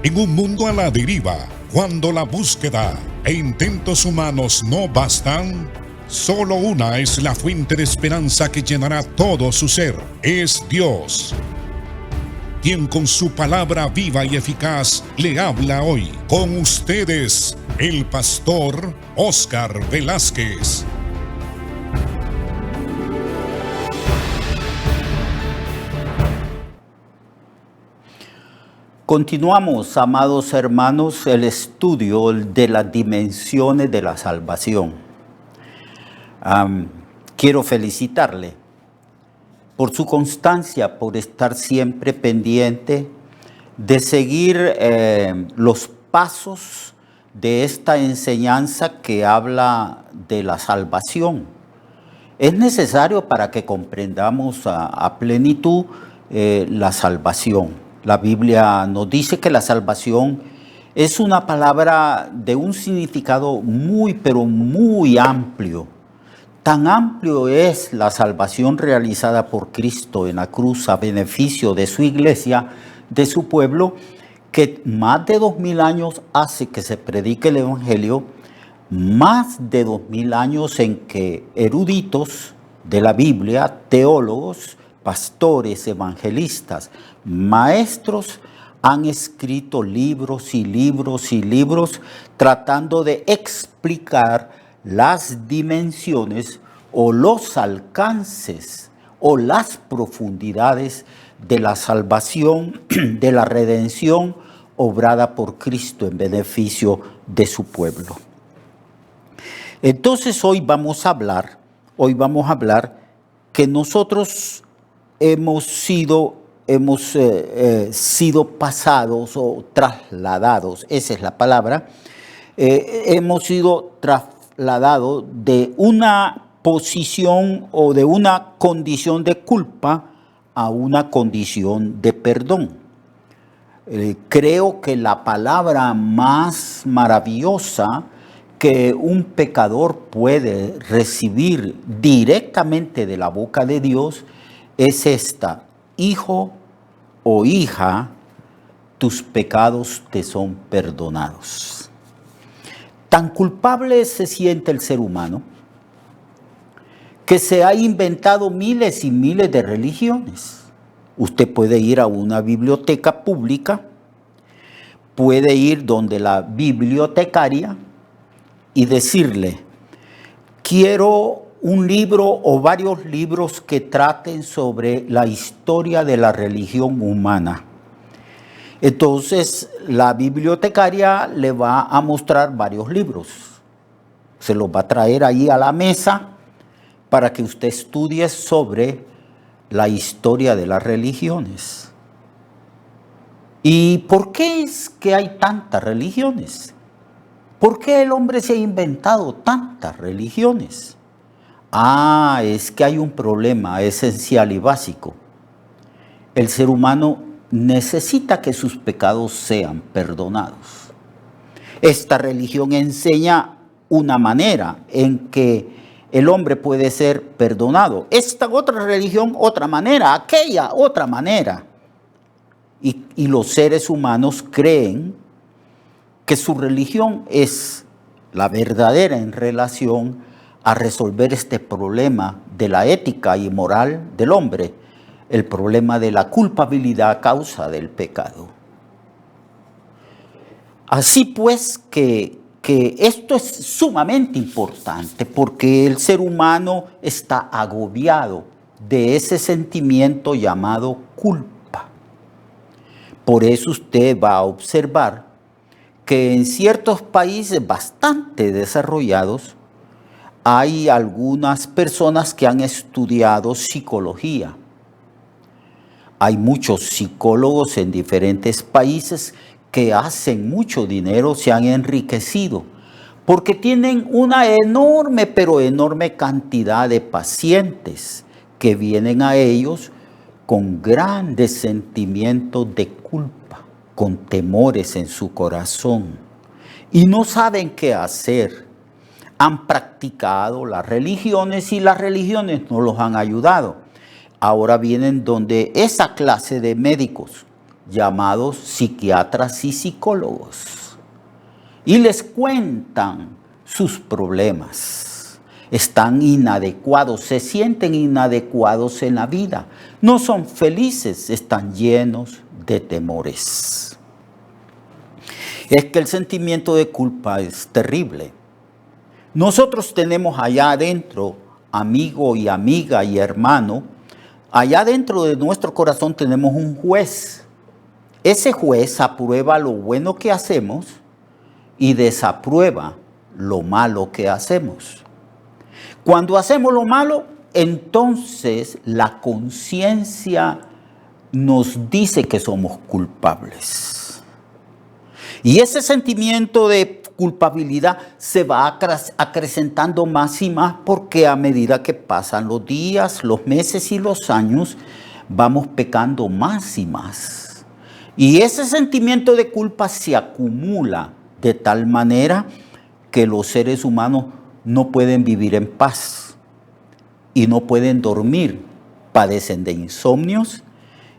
En un mundo a la deriva, cuando la búsqueda e intentos humanos no bastan, solo una es la fuente de esperanza que llenará todo su ser. Es Dios, quien con su palabra viva y eficaz le habla hoy. Con ustedes, el pastor Óscar Velázquez. Continuamos, amados hermanos, el estudio de las dimensiones de la salvación. Quiero felicitarle por su constancia, por estar siempre pendiente de seguir los pasos de esta enseñanza que habla de la salvación. Es necesario para que comprendamos a plenitud la salvación. La Biblia nos dice que la salvación es una palabra de un significado pero muy amplio. Tan amplio es la salvación realizada por Cristo en la cruz a beneficio de su iglesia, de su pueblo, que más de 2000 años hace que se predique el Evangelio, más de 2000 años en que eruditos de la Biblia, teólogos, pastores, evangelistas, maestros han escrito libros y libros y libros tratando de explicar las dimensiones o los alcances o las profundidades de la salvación, de la redención obrada por Cristo en beneficio de su pueblo. Entonces hoy vamos a hablar que nosotros hemos sido pasados o trasladados, esa es la palabra, hemos sido trasladados de una posición o de una condición de culpa a una condición de perdón. Creo que la palabra más maravillosa que un pecador puede recibir directamente de la boca de Dios es esta: hijo o hija, tus pecados te son perdonados. Tan culpable se siente el ser humano que se ha inventado miles y miles de religiones. Usted puede ir a una biblioteca pública, puede ir donde la bibliotecaria y decirle: quiero un libro o varios libros que traten sobre la historia de la religión humana. Entonces la bibliotecaria le va a mostrar varios libros. Se los va a traer ahí a la mesa para que usted estudie sobre la historia de las religiones. ¿Y por qué es que hay tantas religiones? ¿Por qué el hombre se ha inventado tantas religiones? Es que hay un problema esencial y básico. El ser humano necesita que sus pecados sean perdonados. Esta religión enseña una manera en que el hombre puede ser perdonado. Esta otra religión, otra manera. Aquella, otra manera. Y los seres humanos creen que su religión es la verdadera en relación a resolver este problema de la ética y moral del hombre, el problema de la culpabilidad a causa del pecado. Así pues que esto es sumamente importante porque el ser humano está agobiado de ese sentimiento llamado culpa. Por eso usted va a observar que en ciertos países bastante desarrollados hay algunas personas que han estudiado psicología. Hay muchos psicólogos en diferentes países que hacen mucho dinero, se han enriquecido, porque tienen una enorme, pero enorme cantidad de pacientes que vienen a ellos con grandes sentimientos de culpa, con temores en su corazón, y no saben qué hacer. Han practicado las religiones y las religiones no los han ayudado. Ahora vienen donde esa clase de médicos, llamados psiquiatras y psicólogos. Y les cuentan sus problemas. Están inadecuados, se sienten inadecuados en la vida. No son felices, están llenos de temores. Es que el sentimiento de culpa es terrible. Nosotros tenemos allá adentro, amigo y amiga y hermano, allá dentro de nuestro corazón tenemos un juez. Ese juez aprueba lo bueno que hacemos y desaprueba lo malo que hacemos. Cuando hacemos lo malo, entonces la conciencia nos dice que somos culpables. Y ese sentimiento de culpabilidad se va acrecentando más y más porque a medida que pasan los días, los meses y los años, vamos pecando más y más. Y ese sentimiento de culpa se acumula de tal manera que los seres humanos no pueden vivir en paz y no pueden dormir, padecen de insomnios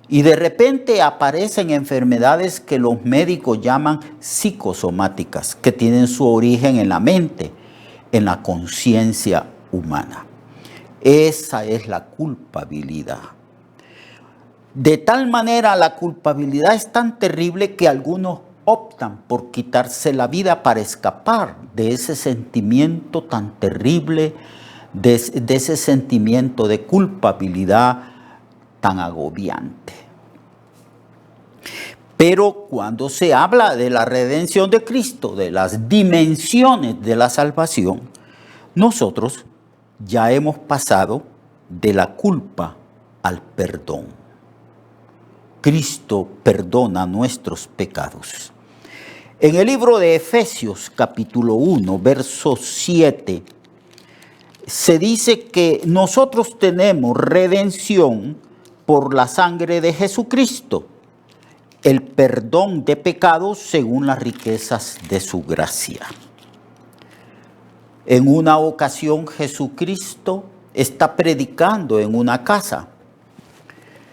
y de repente aparecen enfermedades que los médicos llaman psicosomáticas, que tienen su origen en la mente, en la conciencia humana. Esa es la culpabilidad. De tal manera la culpabilidad es tan terrible que algunos optan por quitarse la vida para escapar de ese sentimiento tan terrible, de ese sentimiento de culpabilidad tan agobiante. Pero cuando se habla de la redención de Cristo, de las dimensiones de la salvación, nosotros ya hemos pasado de la culpa al perdón. Cristo perdona nuestros pecados. En el libro de Efesios, capítulo 1, verso 7, se dice que nosotros tenemos redención por la sangre de Jesucristo, el perdón de pecados según las riquezas de su gracia. En una ocasión Jesucristo está predicando en una casa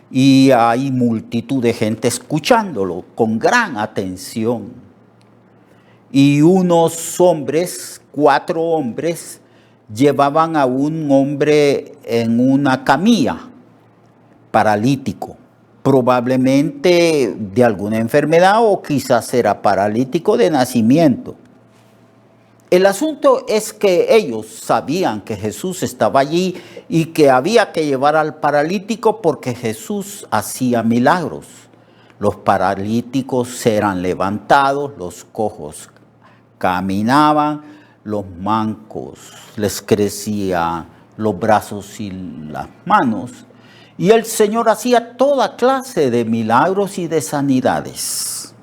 y hay multitud de gente escuchándolo con gran atención. Y unos hombres, 4 hombres, llevaban a un hombre en una camilla, paralítico, probablemente de alguna enfermedad o quizás era paralítico de nacimiento. El asunto es que ellos sabían que Jesús estaba allí y que había que llevar al paralítico porque Jesús hacía milagros. Los paralíticos eran levantados, los cojos caminaban, los mancos les crecían los brazos y las manos. Y el Señor hacía toda clase de milagros y de sanidades.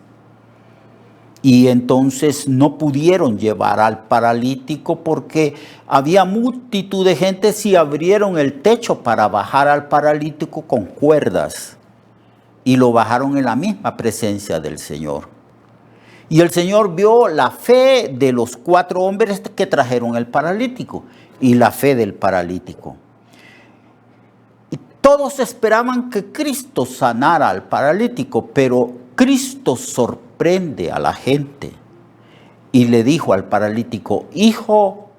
Y entonces no pudieron llevar al paralítico porque había multitud de gente. Si abrieron el techo para bajar al paralítico con cuerdas y lo bajaron en la misma presencia del Señor. Y el Señor vio la fe de los 4 hombres que trajeron el paralítico y la fe del paralítico. Y todos esperaban que Cristo sanara al paralítico, pero Cristo sorprende a la gente y le dijo al paralítico: hijo,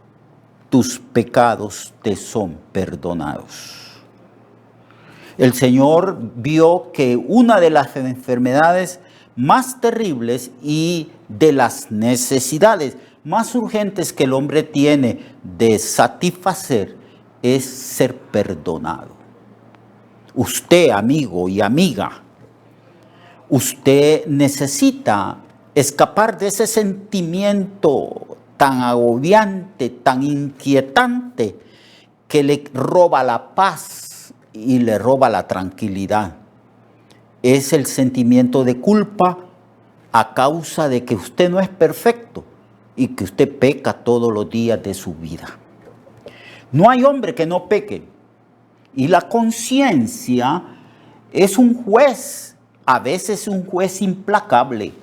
tus pecados te son perdonados. El Señor vio que una de las enfermedades más terribles y de las necesidades más urgentes que el hombre tiene de satisfacer es ser perdonado. Usted, amigo y amiga, usted necesita escapar de ese sentimiento tan agobiante, tan inquietante, que le roba la paz y le roba la tranquilidad. Es el sentimiento de culpa a causa de que usted no es perfecto y que usted peca todos los días de su vida. No hay hombre que no peque. Y la conciencia es un juez, a veces un juez implacable.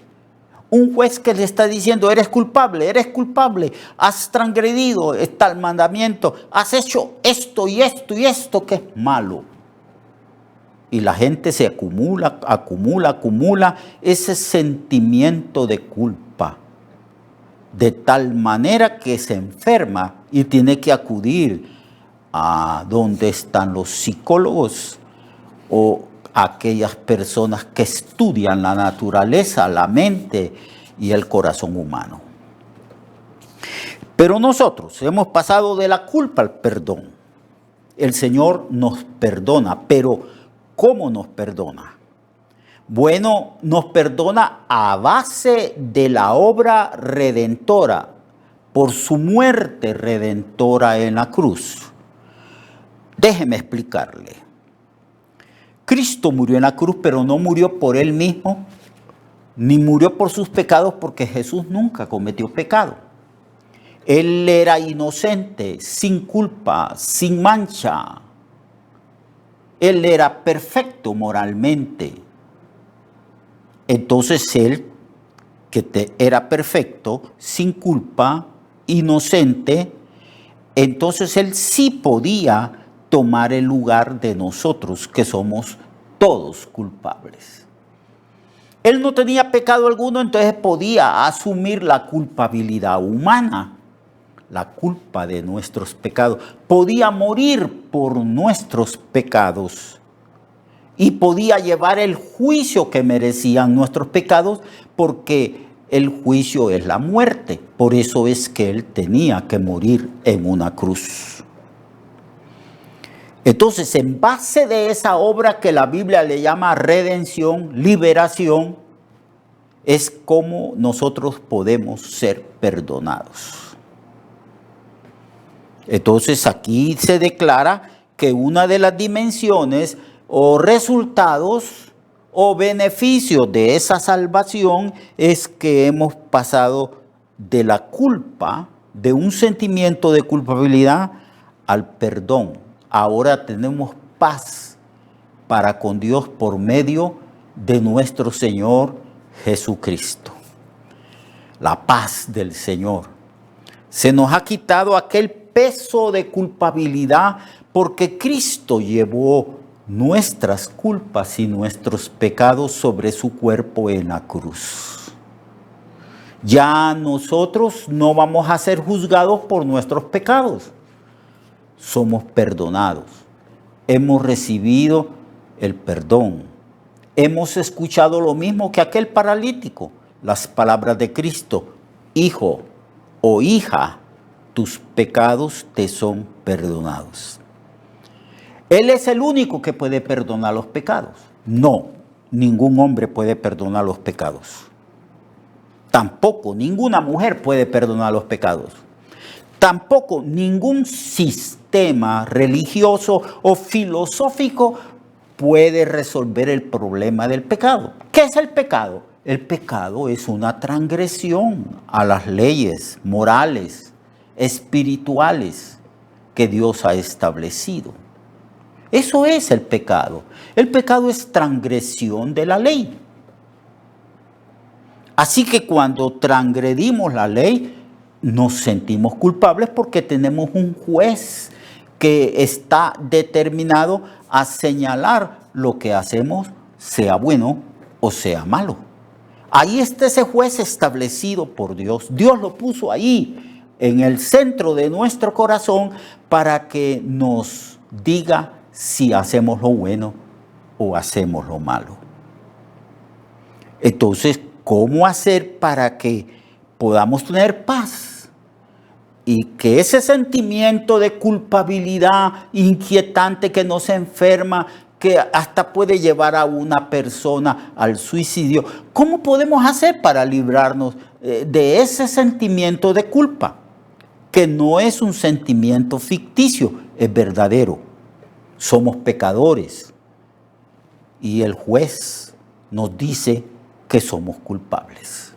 Un juez que le está diciendo: eres culpable, has transgredido tal mandamiento, has hecho esto y esto y esto que es malo. y la gente se acumula ese sentimiento de culpa, de tal manera que se enferma y tiene que acudir a donde están los psicólogos o aquellas personas que estudian la naturaleza, la mente y el corazón humano. Pero nosotros hemos pasado de la culpa al perdón. El Señor nos perdona, pero ¿cómo nos perdona? Bueno, nos perdona a base de la obra redentora, por su muerte redentora en la cruz. Déjeme explicarle. Cristo murió en la cruz, pero no murió por Él mismo, ni murió por sus pecados, porque Jesús nunca cometió pecado. Él era inocente, sin culpa, sin mancha. Él era perfecto moralmente. Entonces Él, que era perfecto, sin culpa, inocente, entonces Él sí podía tomar el lugar de nosotros, que somos todos culpables. Él no tenía pecado alguno, entonces podía asumir la culpabilidad humana, la culpa de nuestros pecados. Podía morir por nuestros pecados y podía llevar el juicio que merecían nuestros pecados, porque el juicio es la muerte. Por eso es que Él tenía que morir en una cruz. Entonces, en base de esa obra que la Biblia le llama redención, liberación, es como nosotros podemos ser perdonados. Entonces, aquí se declara que una de las dimensiones o resultados o beneficios de esa salvación es que hemos pasado de la culpa, de un sentimiento de culpabilidad, al perdón. Ahora tenemos paz para con Dios por medio de nuestro Señor Jesucristo. La paz del Señor. Se nos ha quitado aquel peso de culpabilidad, porque Cristo llevó nuestras culpas y nuestros pecados sobre su cuerpo en la cruz. Ya nosotros no vamos a ser juzgados por nuestros pecados. Somos perdonados. Hemos recibido el perdón. Hemos escuchado lo mismo que aquel paralítico, las palabras de Cristo: hijo o hija, tus pecados te son perdonados. Él es el único que puede perdonar los pecados. No, ningún hombre puede perdonar los pecados. Tampoco ninguna mujer puede perdonar los pecados. Tampoco ningún sistema religioso o filosófico puede resolver el problema del pecado. ¿Qué es el pecado? El pecado es una transgresión a las leyes morales, espirituales que Dios ha establecido. Eso es el pecado. El pecado es transgresión de la ley. Así que cuando transgredimos la ley, nos sentimos culpables, porque tenemos un juez que está determinado a señalar lo que hacemos, sea bueno o sea malo. Ahí está ese juez establecido por Dios. Dios lo puso ahí en el centro de nuestro corazón para que nos diga si hacemos lo bueno o hacemos lo malo. Entonces, ¿cómo hacer para que podamos tener paz? Y que ese sentimiento de culpabilidad inquietante que nos enferma, que hasta puede llevar a una persona al suicidio, ¿cómo podemos hacer para librarnos de ese sentimiento de culpa? Que no es un sentimiento ficticio, es verdadero. Somos pecadores y el juez nos dice que somos culpables.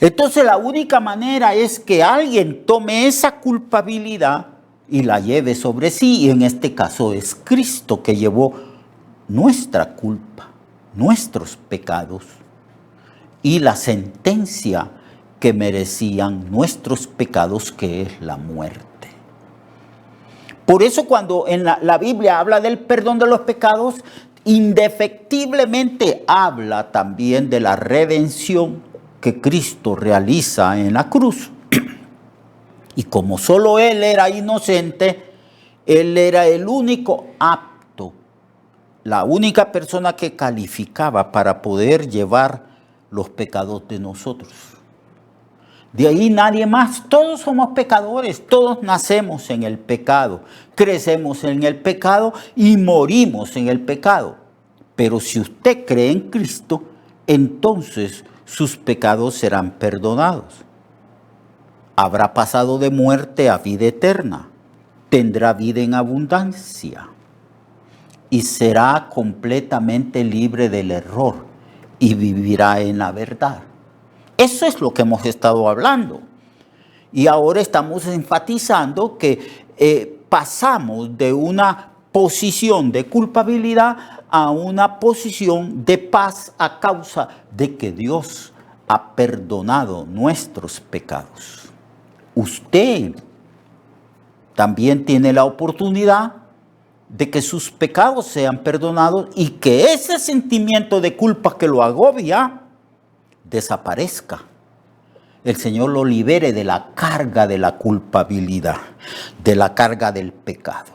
Entonces la única manera es que alguien tome esa culpabilidad y la lleve sobre sí, y en este caso es Cristo, que llevó nuestra culpa, nuestros pecados y la sentencia que merecían nuestros pecados, que es la muerte. Por eso cuando en la Biblia habla del perdón de los pecados, indefectiblemente habla también de la redención que Cristo realiza en la cruz. Y como solo Él era inocente, Él era el único apto, la única persona que calificaba para poder llevar los pecados de nosotros. De ahí nadie más, todos somos pecadores, todos nacemos en el pecado, crecemos en el pecado y morimos en el pecado. Pero si usted cree en Cristo, entonces sus pecados serán perdonados. Habrá pasado de muerte a vida eterna, tendrá vida en abundancia y será completamente libre del error y vivirá en la verdad. Eso es lo que hemos estado hablando. Y ahora estamos enfatizando que pasamos de una posición de culpabilidad a una posición de paz a causa de que Dios ha perdonado nuestros pecados. Usted también tiene la oportunidad de que sus pecados sean perdonados y que ese sentimiento de culpa que lo agobia desaparezca. El Señor lo libere de la carga de la culpabilidad, de la carga del pecado.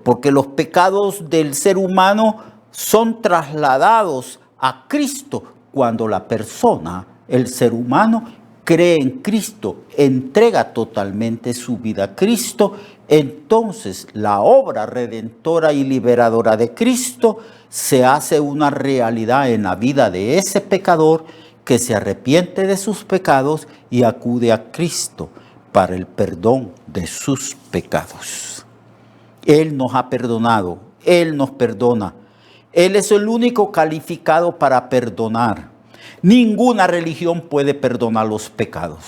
Porque los pecados del ser humano son trasladados a Cristo cuando la persona, el ser humano, cree en Cristo, entrega totalmente su vida a Cristo. Entonces la obra redentora y liberadora de Cristo se hace una realidad en la vida de ese pecador que se arrepiente de sus pecados y acude a Cristo para el perdón de sus pecados. Él nos ha perdonado, Él nos perdona. Él es el único calificado para perdonar. Ninguna religión puede perdonar los pecados.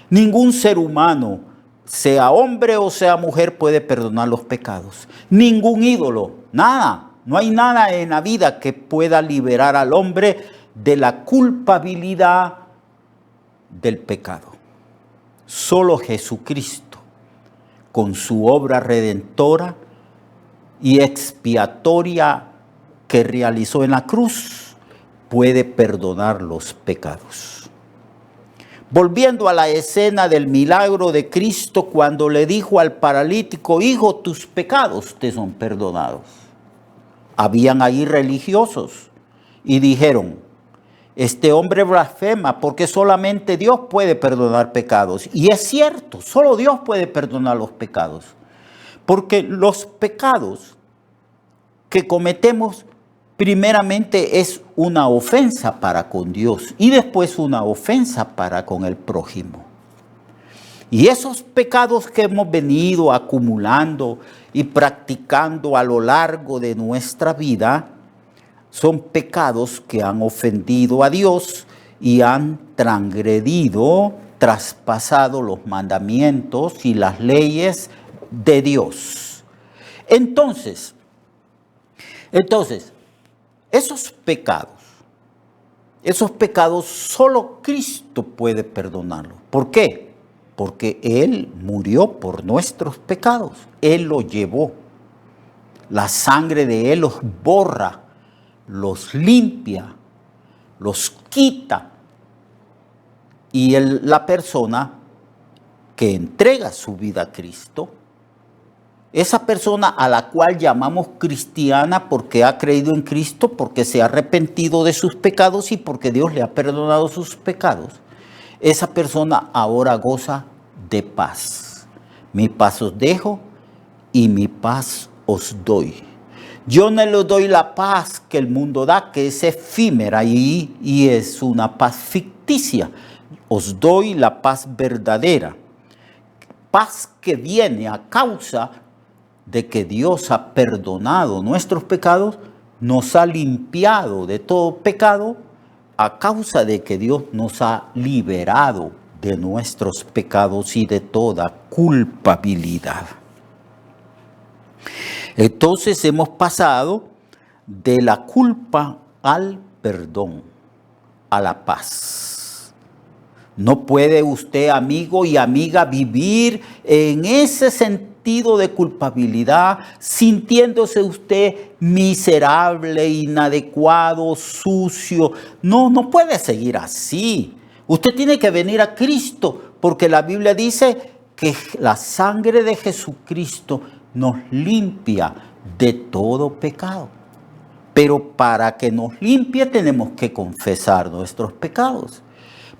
Ningún ser humano, sea hombre o sea mujer, puede perdonar los pecados. Ningún ídolo, nada. No hay nada en la vida que pueda liberar al hombre de la culpabilidad del pecado. Solo Jesucristo, con su obra redentora y expiatoria que realizó en la cruz, puede perdonar los pecados. Volviendo a la escena del milagro de Cristo cuando le dijo al paralítico: hijo, tus pecados te son perdonados. Habían ahí religiosos y dijeron: este hombre blasfema porque solamente Dios puede perdonar pecados. Y es cierto, solo Dios puede perdonar los pecados. Porque los pecados que cometemos primeramente es una ofensa para con Dios y después una ofensa para con el prójimo. Y esos pecados que hemos venido acumulando y practicando a lo largo de nuestra vida son pecados que han ofendido a Dios y han transgredido, traspasado los mandamientos y las leyes de Dios. Entonces, esos pecados solo Cristo puede perdonarlos. ¿Por qué? Porque Él murió por nuestros pecados. Él los llevó. La sangre de Él los borra, los limpia, los quita. Y la persona que entrega su vida a Cristo, esa persona a la cual llamamos cristiana porque ha creído en Cristo, porque se ha arrepentido de sus pecados y porque Dios le ha perdonado sus pecados, esa persona ahora goza de paz. Mi paz os dejo y mi paz os doy. Yo no les doy la paz que el mundo da, que es efímera y es una paz ficticia. Os doy la paz verdadera. Paz que viene a causa de que Dios ha perdonado nuestros pecados, nos ha limpiado de todo pecado, a causa de que Dios nos ha liberado de nuestros pecados y de toda culpabilidad. Entonces hemos pasado de la culpa al perdón, a la paz. No puede usted, amigo y amiga, vivir en ese sentido sentido de culpabilidad, sintiéndose usted miserable, inadecuado, sucio. No puede seguir así. Usted tiene que venir a Cristo, porque la Biblia dice que la sangre de Jesucristo nos limpia de todo pecado. Pero para que nos limpie tenemos que confesar nuestros pecados.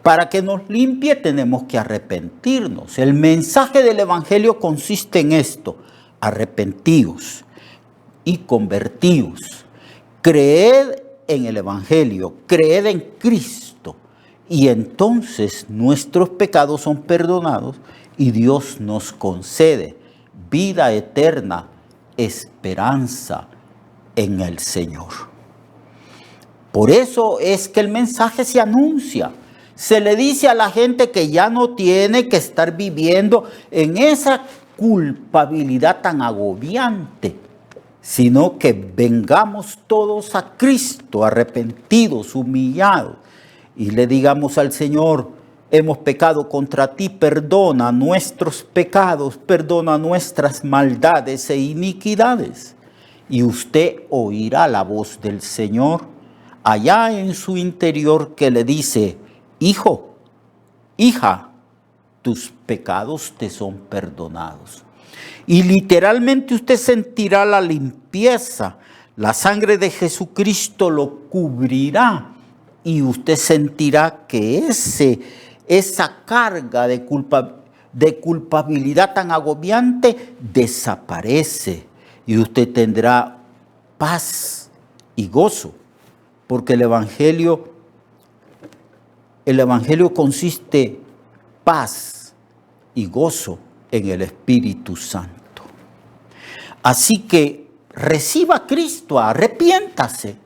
Para que nos limpie tenemos que arrepentirnos. El mensaje del Evangelio consiste en esto: arrepentíos y convertíos. Creed en el Evangelio, creed en Cristo, y entonces nuestros pecados son perdonados y Dios nos concede vida eterna, esperanza en el Señor. Por eso es que el mensaje se anuncia. Se le dice a la gente que ya no tiene que estar viviendo en esa culpabilidad tan agobiante, sino que vengamos todos a Cristo, arrepentidos, humillados, y le digamos al Señor: hemos pecado contra ti, perdona nuestros pecados, perdona nuestras maldades e iniquidades. Y usted oirá la voz del Señor allá en su interior, que le dice: hijo, hija, tus pecados te son perdonados. Y literalmente usted sentirá la limpieza. La sangre de Jesucristo lo cubrirá y usted sentirá que esa carga de culpabilidad tan agobiante desaparece y usted tendrá paz y gozo, porque el Evangelio consiste paz y gozo en el Espíritu Santo. Así que reciba a Cristo, arrepiéntase.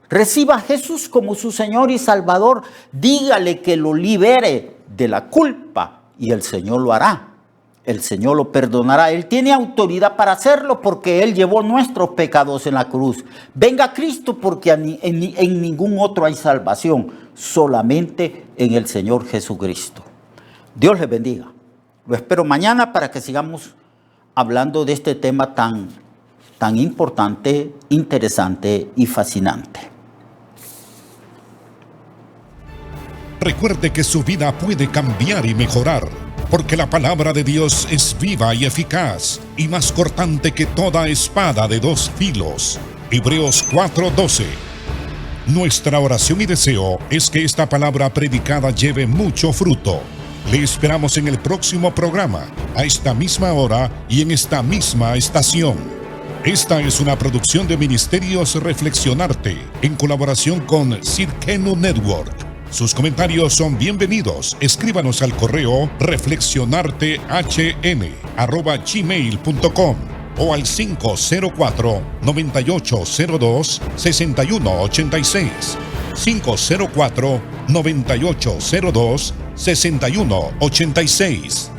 Reciba a Jesús como su Señor y Salvador. Dígale que lo libere de la culpa y el Señor lo hará. El Señor lo perdonará. Él tiene autoridad para hacerlo porque Él llevó nuestros pecados en la cruz. Venga a Cristo, porque en ningún otro hay salvación, solamente en el Señor Jesucristo. Dios les bendiga. Lo espero mañana para que sigamos hablando de este tema tan importante, interesante y fascinante. Recuerde que su vida puede cambiar y mejorar, porque la palabra de Dios es viva y eficaz, y más cortante que toda espada de dos filos. Hebreos 4:12. Nuestra oración y deseo es que esta palabra predicada lleve mucho fruto. Le esperamos en el próximo programa, a esta misma hora y en esta misma estación. Esta es una producción de Ministerios Reflexionarte, en colaboración con Cirkenu Network. Sus comentarios son bienvenidos. Escríbanos al correo reflexionartehn@gmail.com o al 504-9802-6186. 504-9802-6186.